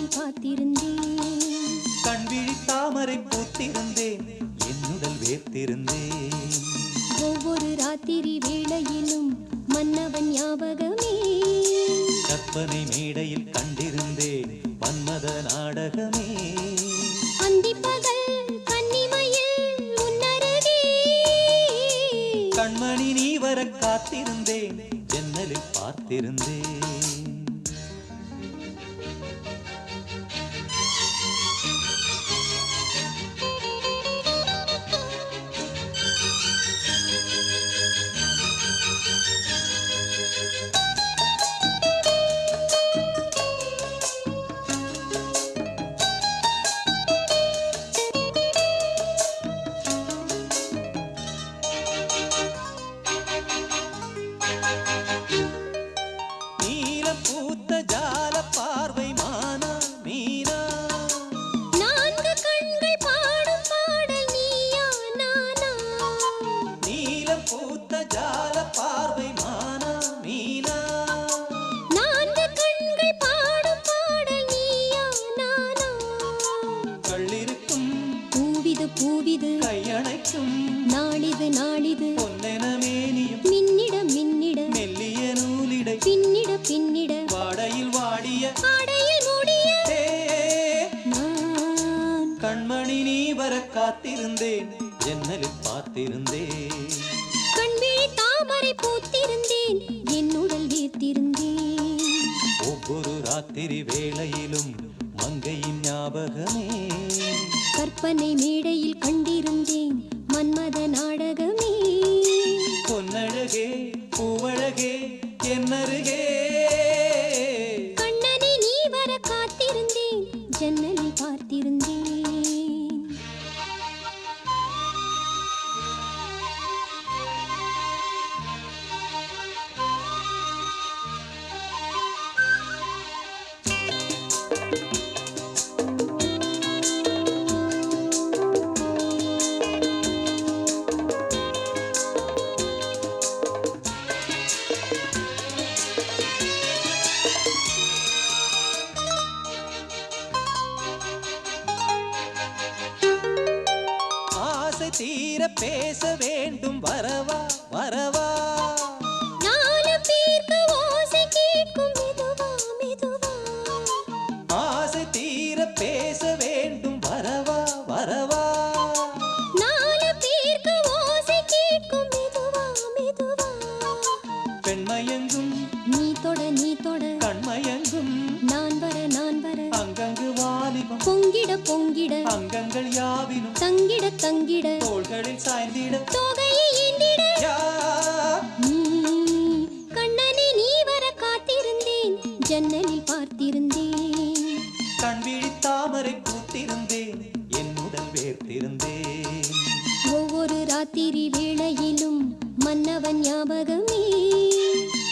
ஜன்னலில் பார்த்திருந்தேன். கண்விழி தாமரை பூத்திருந்தேன், என்னுடல் வேர்த்திருந்தேன். ஒவ்வொரு ராத்திரி வேளையிலும் மன்னவன் ஞாபகமே. கற்பனை மேடையில் கண்டிருந்தேன் மன்மத நாடகமே. அந்திப்பகல் கன்னிமையில் உன்னருகே. கண்மணி நீ வர காத்திருந்தேன், ஜன்னலில் பார்த்திருந்தேன். பூவிது கையணைக்கும் நாளிது நாளிது பொன்னென மேனியும் மின்னிட மின்னிட மெல்லிய நூலிடை பின்னிட பின்னிட வாடையில் வாடிய ஆடையில் மூடிய நான் கண்மணி நீ வர காத்திருந்தேன், ஜன்னலில் பார்த்திருந்தேன். கண்விழி தாமரை பூத்திருந்தேன், என்னுடல் வீர்த்திருந்தேன். ஒவ்வொரு ராத்திரி வேளையிலும் மங்கையின் ஞாபகமே. கற்பனை மேடையில் கண்டிருந்தேன் மன்மத நாடகமே. பொன்னழகே பூவழகே என்னருகே. கண்ணனை நீ வர காத்திருந்தேன், ஜன்னலில் பார்த்திருந்தேன். தீர பேச வேண்டும் வரவா வரவா. நாலு பேருக்கு ஓசை கேட்கும் மெதுவா மெதுவா. ஆசை தீர பேச வேண்டும் வரவா வரவா. நாலு பேருக்கு ஓசை கேட்கும் மெதுவா மெதுவா. பெண்மயங்கும் நீ தொட கண்மயங்கும் நான் வர அங்கங்கு வாலிபம் பொங்கிட பொங்கிட அங்கங்கள் யாவினும் தங்கிட தங்கிட தோள்களில் சாய்ந்திட தோகையை ஏந்திட கண்ணனை நீ வர காத்திருந்தேன், ஜன்னலில் பார்த்திருந்தேன். கண்விழி தாமரை பூத்திருந்தேன், என்னுடல் வேர்த்திருந்தேன். ஒவ்வொரு ராத்திரி வேளையிலும் மன்னவன் ஞாபகமே.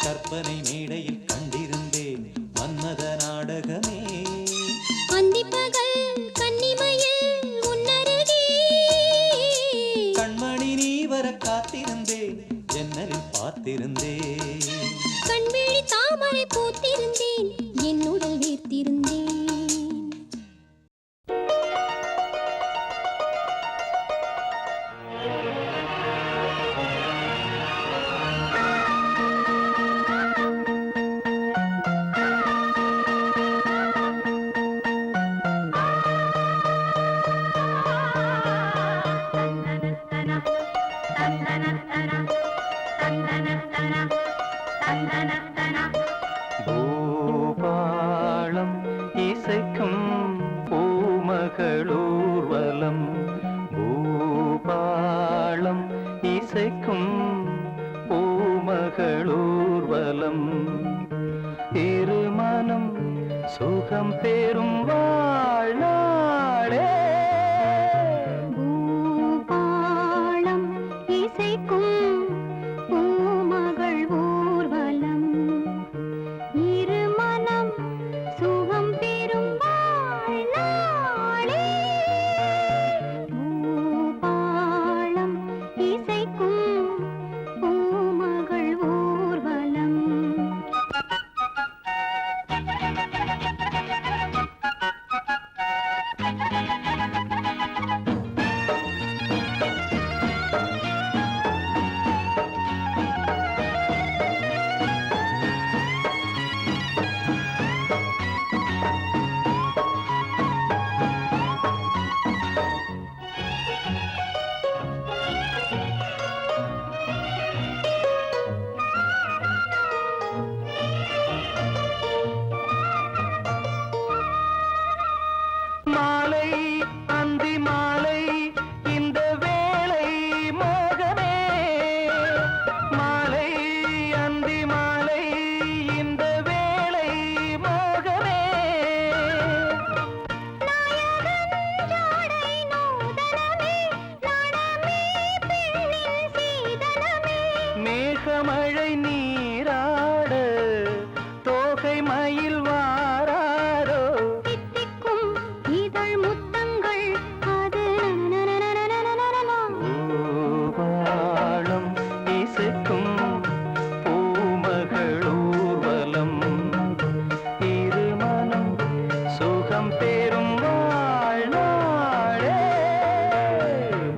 கற்பனை மேடையில் கண்டிருந்தேன் மன்மத நாடகமே. அந்திப்பகல் கன்னிமையில் உன்னருகே. கண்மணி நீ வர காத்திருந்தேன், ஜன்னலில் பார்த்திருந்தேன். கண்விழி தாமரை பூத்திருந்தேன், என்னுடல் வீர்த்திருந்தேன். பூபாளம் இசைக்கும் பூமகளூர்வலம். பூபாளம் இசைக்கும் பூமகளூர்வலம். இருமனம் சுகம் பெறும் வாழ்நாளே. பூபாளம் இசைக்கும் பூமகள் ஊர்வலம். இருமனம் சுகம் பெறும் வாழ்நாளே. பூபாளம் இசைக்கும் பூமகள் ஊர்வலம். மாலை அந்தி மாலை இந்த வேளை மோகமே மாலை அந்தி மாலை இந்த வேளை மோகமே நாயகன் ஜாடை நூதனமே நாணமே பெண்ணின் சீதனமே மேகமழை நீராட தோகை மயில் வாராரோ தித்திக்கும் இதழ் முத்தங்கள் அது பூபாளம் இசைக்கும் பூமகள் ஊர்வலம் இருமனம் சுகம் பெறும் வாழ்நாளே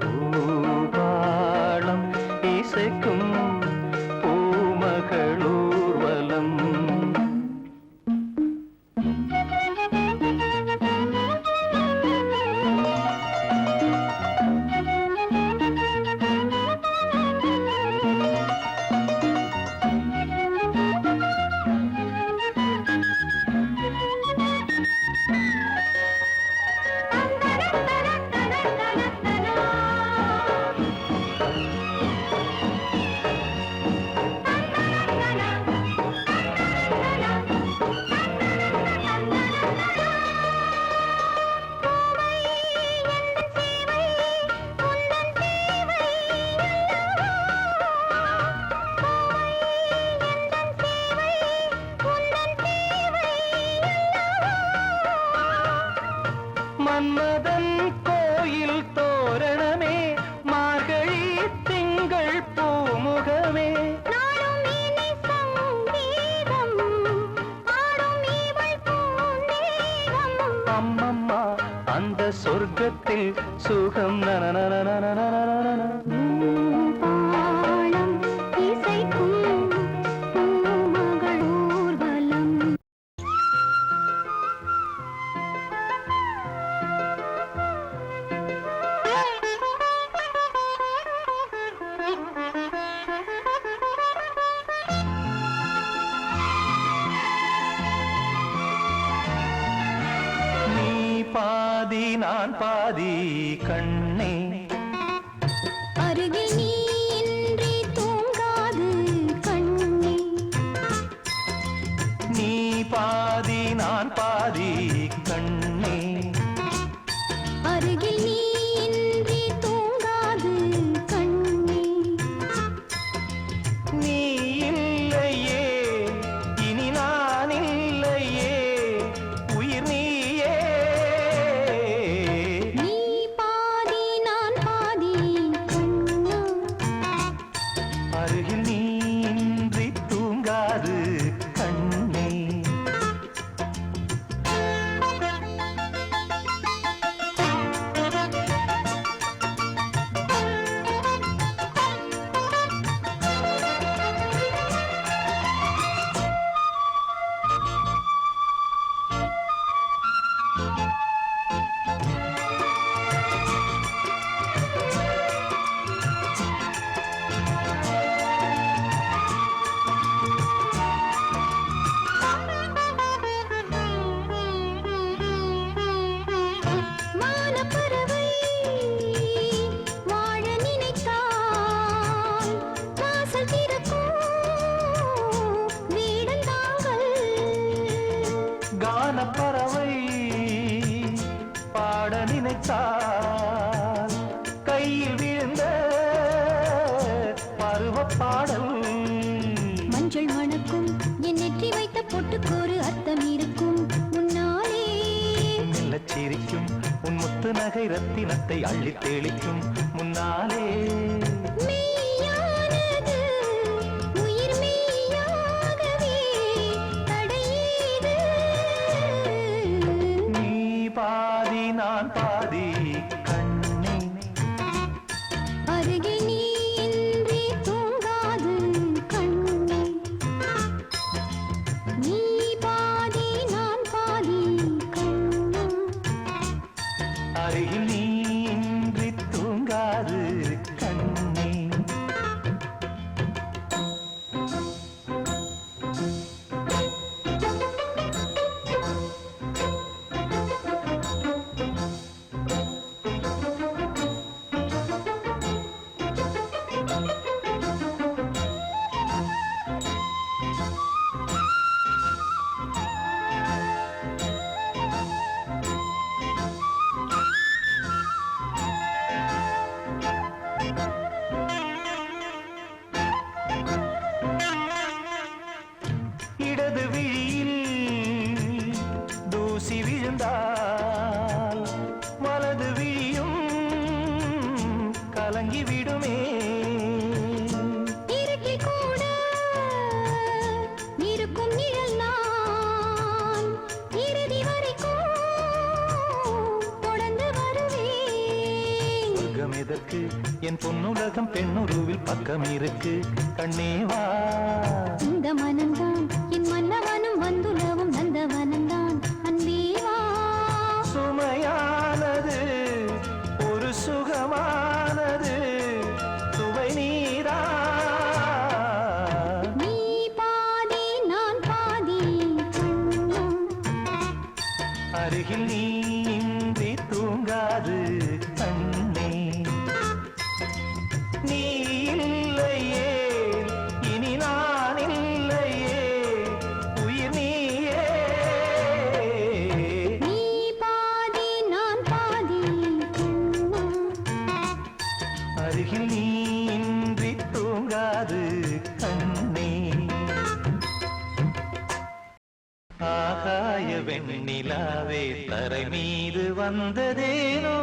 பூபாளம் இசைக்கும் பூமகள் ஊர்வலம் மன்மதன் கோயில் தோரணமே மார்கழி திங்கள் பூமுகமே நாளும் இனி சங்கீதம் ஆடும் இவள் பூந்தேகம் அம்மம்மா அந்த சொர்க்கத்தில் சுகம் நனநனநனநனநனநன. பாலம் இசைக்கும் பூமகள் ஊர்வலம் நீ பாதி நான் பாதி கண்ணே அருகில் நீ இன்றி தூங்காது கண்ணே நீ பாதி நான் பாதி கண்ணே அருகில் நீ இன்றி தூங்காது கண்ணே நீ இல்லையே இனி நான் இல்லையே உயிர் நீயே நீ பாதி நான் பாதி கண்ணா அருகில் நீ இன்றி தூங்காது கண்ணே வானப்பறவை வாழ நினைத்தால் வாசல் திறக்கும் வீடந்தாங்கள் கானப்பறவை பாட நினைத்தால் கையில் விழுந்த பருவப் பாடல் மஞ்சள் மணக்கும் என் நெற்றி வைத்த பொட்டுக்கோரு அர்த்தம் இருக்கும் முன்னாலே மெல்லச் சிரிக்கும் உன் முத்து நகை ரத்தினத்தை அள்ளித் தெளிக்கும் முன்னாலே மெய்யானது உயிர் மெய்யாகவே தடையீது நீ பாதி நான் பாதி கண்ணே அருகில் நீ இன்றி தூங்காது கண்ணே நீ பாதி நான் பாதி கண்ணா அருகில் நீ இன்றி தூங்காது கண்ணே விழுந்தால் வலது விழியும் கலங்கி விடுமே. இருட்டில் கூட இருக்கும் நிழல் நான் இறுதி வரைக்கும் தொடர்ந்து வருவேன். சொர்க்கம் எதற்கு என் பொன்னுலகம் பெண்ணுருவில் பக்கம் இருக்கு. கண்ணேவா இந்த மனம்தான் என் மன்னவனும் வந்துலவும் நந்தவனம்தான் அன்பேவா. சுமையானது ஒரு சுகமானது சுவை நீரா. நீ பாதி நான் பாதி கண்ணா. அருகில் நீ இன்றி தூங்காது கண்ணே. நீ இல்லையே இனி நான் இல்லையே உயிர் நீயே. நீ பாதி நான் பாதி கண்ணா. அருகில் நீ இன்றி தூங்காது கண்ணே. ஆகாய வெண்ணிலாவே தரை மீது வந்ததேனோ.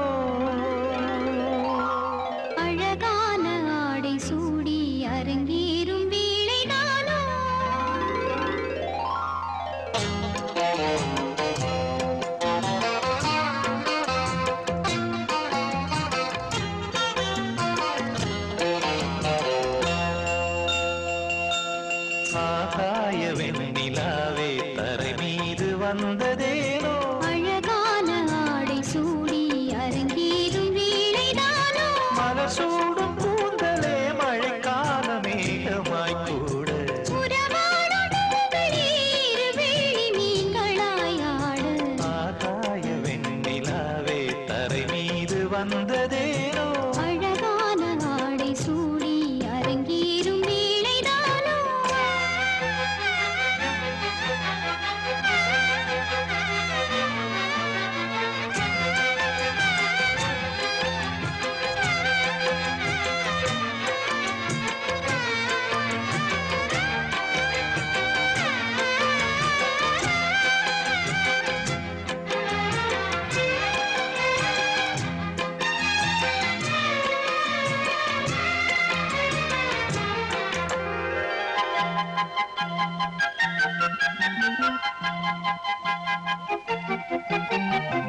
அழகான ஆடை சூடி அரங்கேறும் வேளைதானோ. ஆகாய வெண்ணிலாவே தரை மீது வந்ததேனோ. அழகான ஆடை சூடி அரங்கேறும் வேளைதானோ. மலர் சூடும் கூந்தலே மழைக்கால மேகமாய் கூட. உறவாடும் பெண்களே இருவேளி மீன்களாய் ஆட. ஆகாய வெண்ணிலாவே தரை மீது வந்ததேனோ. அழகான ஆடை சூடி அரங்கேறும் வேளைதானோ.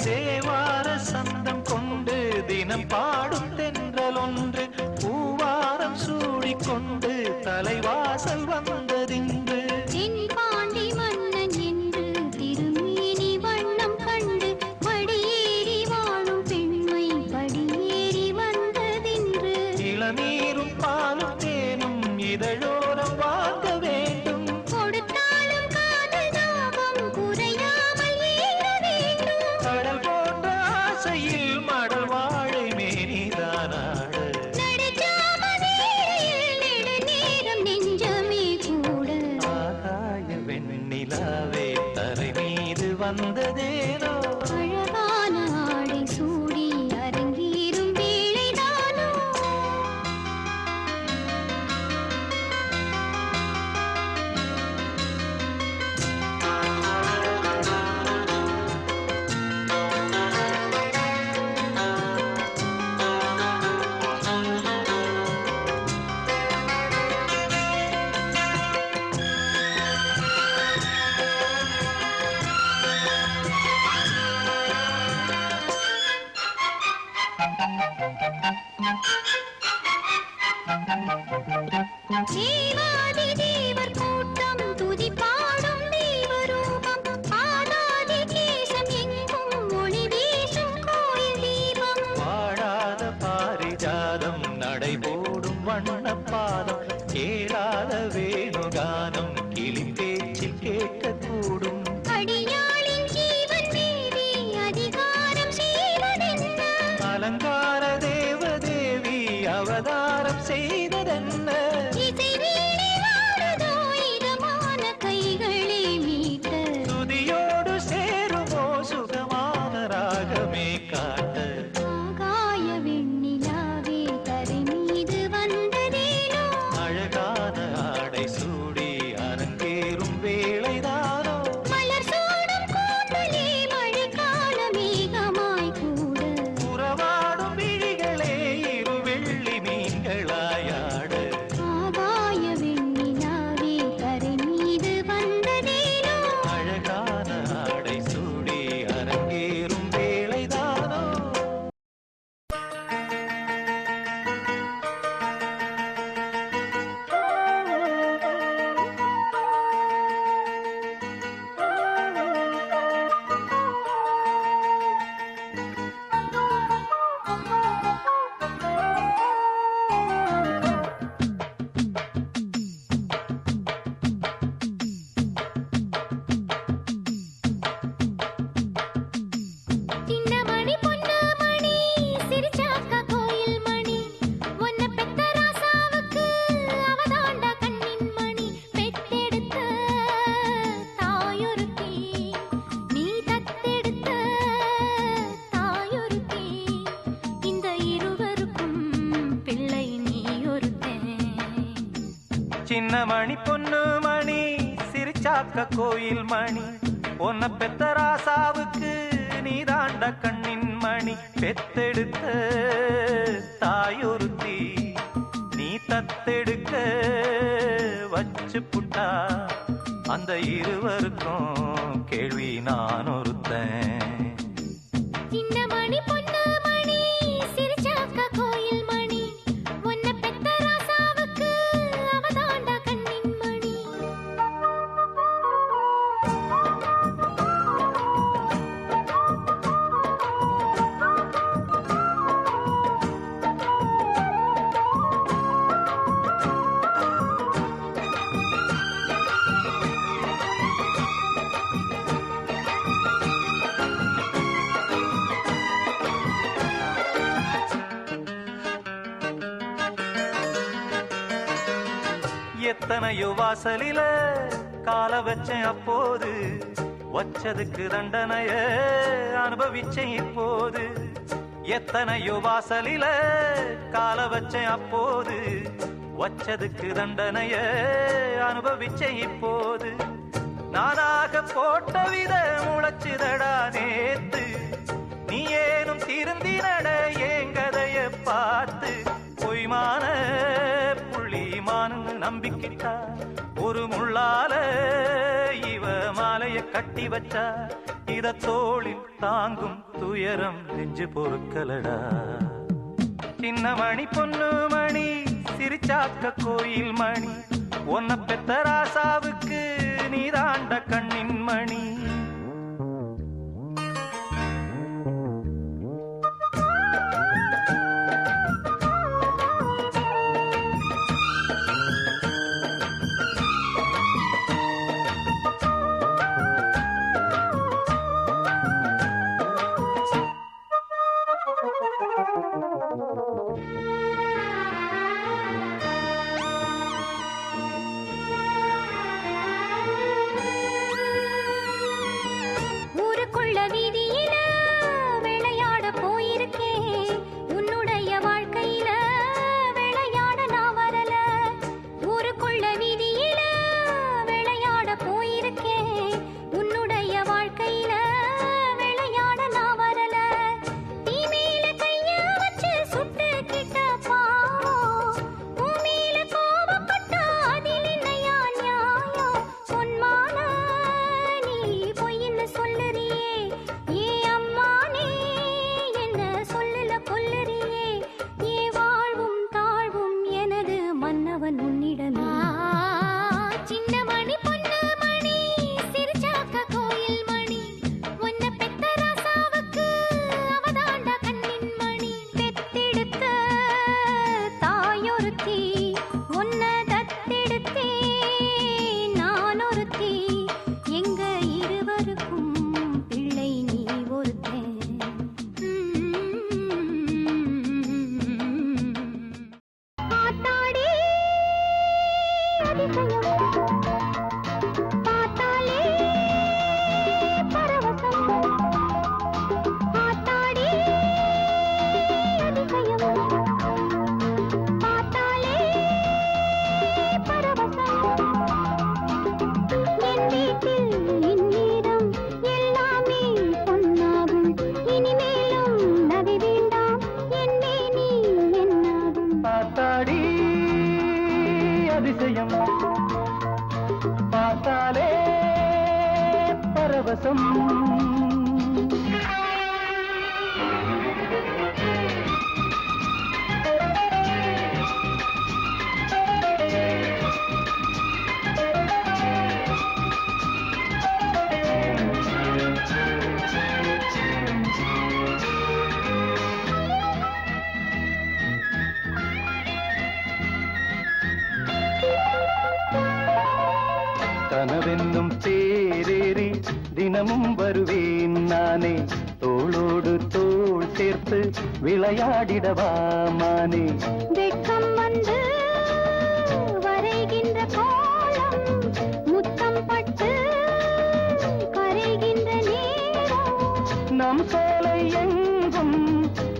தேவார சந்தம் கொண்டு தினம் பாடும் தென்றல் ஒன்று பூவாரம் சூடிக்கொண்டு தலைவாசல் வந்ததின்று. தென் பாண்டி மன்னன் என்று திருமேனி வண்ணம் கண்டு படியேறி வாழும் பெண்மை படியேறி வந்ததின்று. இளநீரும் பாலும் தேனும் இதழோரம் வாங்க வேண்டும். கொடுத்தாலும் காதல் தாபம் குறையாமல் ஏங்க வேண்டும். கடல் போன்ற ஆசையில் மடல் வாழை மேனிதானாட. நடுச்சாமவேளையில் நெடுநேரம் நெஞ்சமே கூட. ஆகாய வெண்ணிலாவே தரை மீது வந்ததேனோ. அழகான ஆடை சூடி அரங்கேறும் வேளைதானோ. தேவாதி தேவர் கூட்டம் துதி பாடும் தெய்வரூபம். ஆதாதி கேசம் எங்கும் ஒளி வீசும் கோயில் தீபம். வாழாத பாரிஜாதம் நடைபோடும் வண்ணப்பாதம் கேளாத வேணுகானம் கிளி பேச்சில் கேட்கக்கூடும். அடியாளின் ஜீவன் மீறி அதிகாரம் செய்வதென்ன. அலங்கார தேவதேவி அவதாரம் செய்ததென்ன. இசை வீணை வாடுதோ இதமான கைகளை மீட்ட. துதியோடு சேருமோ சுகமான ராகமே காட்ட. ஆகாய வெண்ணிலாவே தரை மீது வந்ததேனோ. அழகான ஆடை சூடி சின்ன மணி பொண்ணு மணி சிரிச்சாக்க கோயில் மணி உன்னை பெத்த ராசாவுக்கு நீ தாண்ட கண்ணின் மணி பெத்தெடுத்த தாயொருத்தி நீ தத்தெடுக்க வச்சு புட்டா அந்த இருவருக்கும் கேள்வி நான் ஒருத்தன் சின்ன மணி பொண்ணு மணி சிரிச்சாக்க கோயில் மணி உன்னை பெத்த ராசாவுக்கு அவதாண்ட கண்ணின் மணி எத்தனையோ வாசலில கால வச்சேன் அப்போது வச்சதுக்கு தண்டனைய அனுபவிச்சேன் இப்போது எத்தனையோ வாசலில கால வச்சேன் அப்போது வச்சதுக்கு தண்டனைய அனுபவிச்சேன் இப்போது நானாக போட்ட வித முளைச்சுதடா நேத்து நீ ஏனும் திருந்தினட ஏங்கதைய பார்த்து பொய்மான புள்ளிமானு நம்பிக்கிட்டா ஒரு முள்ளால இவ மாலைய கட்டி வச்சா இத தோளில் தாங்கும் துயரம் நெஞ்சு பொறுக்கலடா சின்ன மணி பொண்ணு மணி சிரிச்சாக்க கோயில் மணி உன்னை பெத்த ராசாவுக்கு நீ தாண்ட கண்ணின் மணி ஊருக்குள்ள வீதியில விளையாட போயிருக்கேன் உன்னுடைய வாழ்க்கையில விளையாட நான் வரல ஊருக்குள்ள வீதியில விளையாட போயிருக்கேன் உன்னுடைய வாழ்க்கையில விளையாட நான் வரல நீ மேல கைய வச்சு சுட்டு கிட்ட பாவம் உன் மேல கோபப்பட்டா அதில் என்னையா நியாயம் பொன்மான நீ பொய்ன்னு சொல்லுறியே ஏ அம்மானே என்ன சொல்லல கொல்லுறியே ஏ வாழ்வும் தாழ்வும் எனது மன்னவன் உன்னிடமே சின்ன மணி பொண்ணு மணி சிரிச்சாக்க கோயில் மணி உன்னை பெத்த ராசாவுக்கு அவதாண்ட கண்ணின் மணி பெத்தெடுத்த தாயொருத்தி உன்னை தத்தெடுத்தே நான் ஒருத்தி எங்க இருவருக்கும் பிள்ளை நீ ஒருத்தன் ஆத்தாடி அதிசயம் பார்த்தாலே பரவசம் ஆத்தாடி அதிசயம் பார்த்தாலே பரவசம் என் வீட்டில் இந்நேரம் எல்லாமே பொன்னாகும் இனிமேலும் நகை வேண்டாம் என் மேனி என்னாகும் பார்த்தாடி அதிசயம் பார்த்தாலே பரவசம் கனவென்னும் தேரேறி தினமும் வருவேன் நானே தோளோடு தோள் சேர்த்து விளையாடிடவா மானே வெட்கம் வந்து வரைகின்ற கோலம் முத்தம் பட்டு கரைகின்ற நேரம் நம் சோலை எங்கும்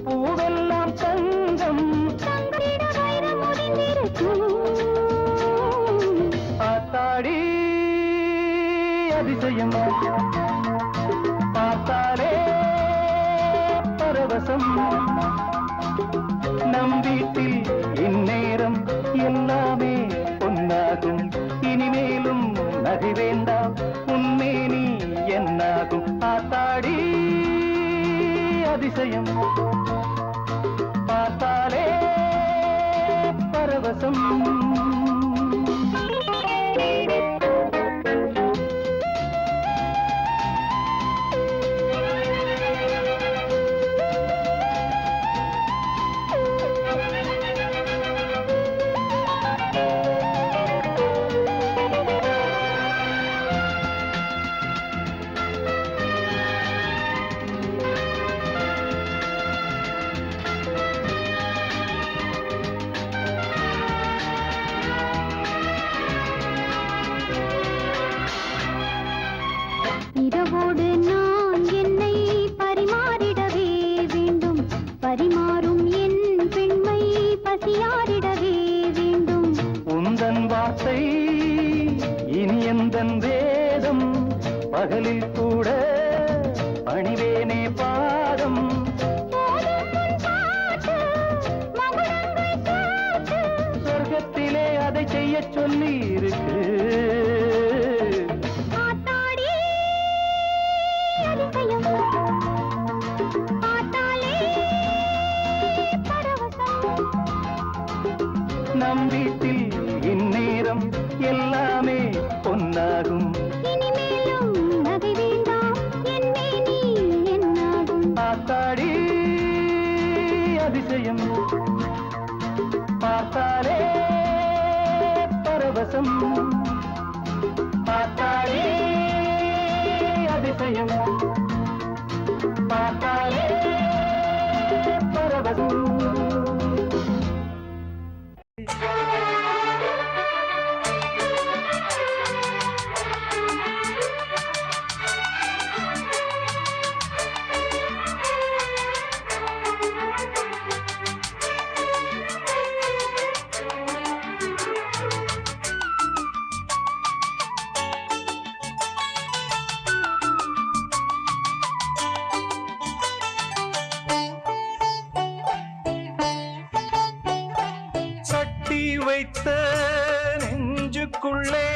பூவெல்லாம் தங்கம் தங்கிட வைரம் முடிந்திருக்கும் பரவசம் நம் வீட்டில் இந்நேரம் எல்லாமே பொன்னாகும் இனிமேலும் நகை வேண்டாம் உன்மேனி என்னாகும் ஆத்தாடி அதிசயம் பார்த்தாலே பரவசம் இரவோடு நான் என்னை பரிமாறிடவே வேண்டும் பரிமாறும் என் பெண்மை பசியாரிடவே வேண்டும் உந்தன் வார்த்தை இனி எந்தன் வேதம் பகலில் கூட பணிவேனே பாதம் சொர்க்கத்திலே அதை செய்ய சொல்லி இருக்கு நம் வீட்டில் இந்நேரம் எல்லாமே பொன்னாகும் இனிமேலும் நகை வேண்டாம் என் மேனி என்னாகும் பார்த்தாடி அதிசயம் பார்த்தாலே பரவசம் பார்த்தாலே அதிசயம் பார்த்தாலே பரவசம் சட்டி வைத்த நெஞ்சுக்குள்ளே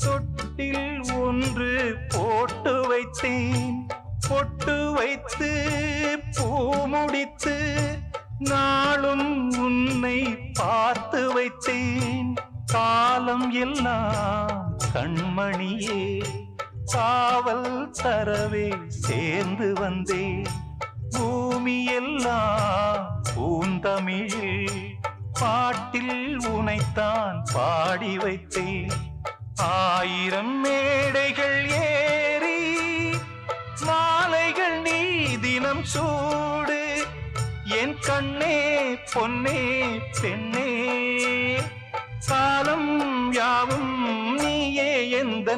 தொட்டில் ஒன்று போட்டு வைத்தேன் பொட்டு வைத்து பூ முடித்து நாளும் உன்னை பார்த்து வைத்தேன் காலம் எல்லாம் கண்மணியே காவல் தரவே சேர்ந்து வந்தேன் பூமி எல்லாம் பூந்தமிழில் பாட்டில் உனைத்தான் பாடி வைத்தேன் ஆயிரம் மேடைகள் ஏறி மாலைகள் நீ தினம் சூடு என் கண்ணே பொன்னே பெண்ணே காலம் யாவும் நீயே எந்த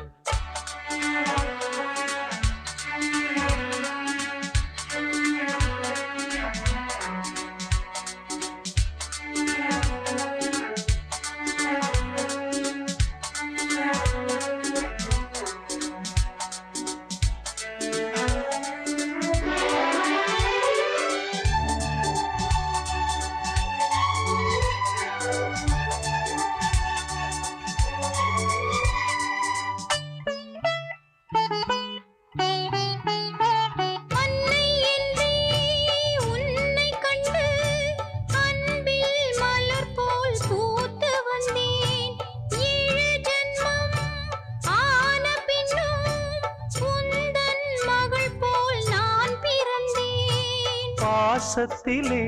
பாசத்திலே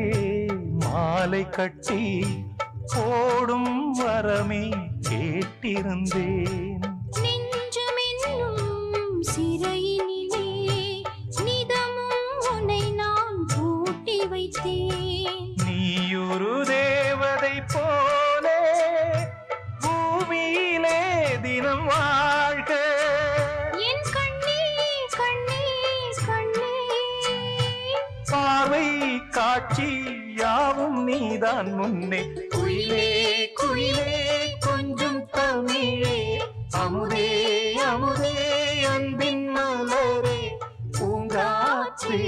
மாலை கட்டி போடும் வரமே கேட்டிருந்தேன் நெஞ்சமென்னும் சிறையினிலே நிதமும் உன்னை நான் பூட்டி வைத்தேன் நீயொரு தேவதை போலே பூமியிலே தினம் வாழ்க என் கண்ணே கண்ணே கண்ணே பார்வை காட்சி யாவும் நீதான் முன்னே குயிலே குயிலே கொஞ்சம் தமிழே அமுதே அமுதே அன்பின் மலரே பூங்காற்றே